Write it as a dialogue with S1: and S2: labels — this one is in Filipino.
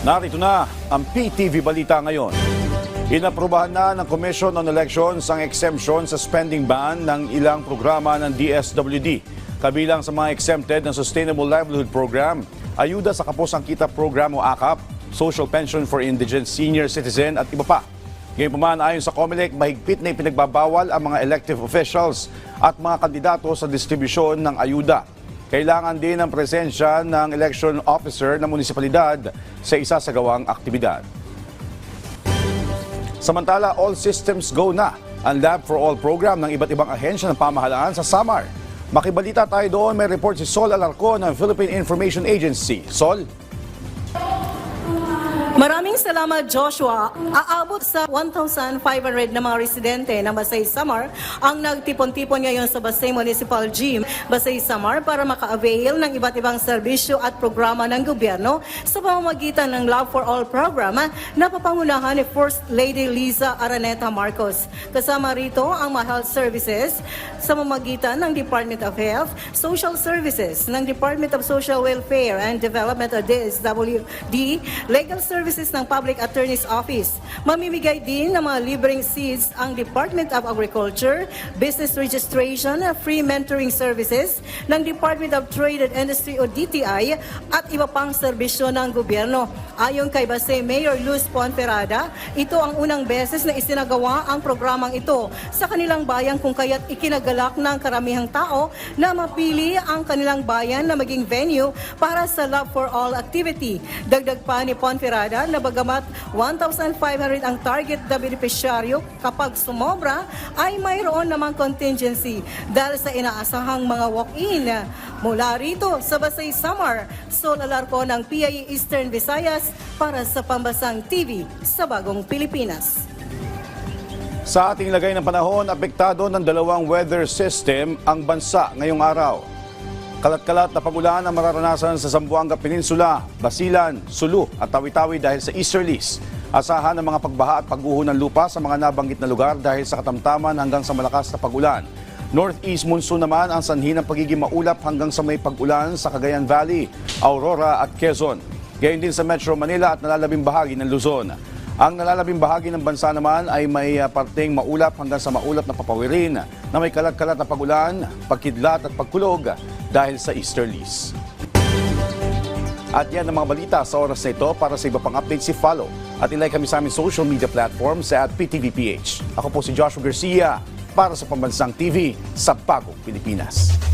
S1: Narito na ang PTV Balita ngayon. Inaprubahan na ng Commission on Elections ang exemption sa spending ban ng ilang programa ng DSWD. Kabilang sa mga exempted ng Sustainable Livelihood Program, Ayuda sa Kapusang Kita Program o AKAP, Social Pension for Indigent Senior Citizen at iba pa. Gayunpaman, ayon sa COMELEC, mahigpit na ipinagbabawal ang mga elective officials at mga kandidato sa distribusyon ng ayuda. Kailangan din ang presensya ng election officer ng munisipalidad sa isa sa gawang aktibidad. Samantala, all systems go na ang Lab for All program ng iba't ibang ahensya ng pamahalaan sa Samar. Makibalita tayo doon, may report si Sol Alarcon ng Philippine Information Agency. Sol?
S2: Maraming salamat, Joshua. Aabot sa 1,500 na mga residente ng Basay Samar ang nagtipon-tipon ngayon sa Basay Municipal Gym, Basay Samar para maka-avail ng iba't ibang serbisyo at programa ng gobyerno sa pamamagitan ng Love for All program na papangunahan ni First Lady Liza Araneta Marcos. Kasama rito ang mga health services sa pamamagitan ng Department of Health, Social Services ng Department of Social Welfare and Development o DSWD, Legal Services ng Public Attorney's Office. Mamimigay din ng mga libreng seeds ang Department of Agriculture, Business Registration, Free Mentoring Services ng Department of Trade and Industry o DTI at iba pang serbisyo ng gobyerno. Ayon kay Basay Mayor Luz Ponferrada, ito ang unang beses na isinagawa ang programang ito sa kanilang bayan kung kaya't ikinagalak ng karamihang tao na mapili ang kanilang bayan na maging venue para sa Love for All activity. Dagdag pa ni Ponferrada na bagamat 1,500 ang target na benepisyaryo, kapag sumobra ay mayroon namang contingency dahil sa inaasahang mga walk-in. Mula rito sa Basay Samar, Sol Alarcon ng PIE Eastern Visayas para sa Pambasang TV sa Bagong Pilipinas.
S1: Sa ating lagay ng panahon, apektado ng dalawang weather system ang bansa ngayong araw. Kalat-kalat na pag-ulan ang mararanasan sa Zamboanga Peninsula, Basilan, Sulu at Tawi-Tawi dahil sa easterlies. Asahan ang mga pagbaha at pag-uho ng lupa sa mga nabanggit na lugar dahil sa katamtaman hanggang sa malakas na pag-ulan. Northeast monsoon naman ang sanhi ng pagiging maulap hanggang sa may pag-ulan sa Cagayan Valley, Aurora at Quezon. Gayon din sa Metro Manila at nalalabing bahagi ng Luzon. Ang nalalabing bahagi ng bansa naman ay may parteng maulap hanggang sa maulap na papawirin na may kalat-kalat na pag-ulan, pagkidlat at pagkulog dahil sa easterlies. At yan ang mga balita sa oras na ito. Para sa iba pang updates, follow at ilike kami sa aming social media platforms sa @PTVPH. Ako po si Joshua Garcia para sa Pambansang TV sa Bagong Pilipinas.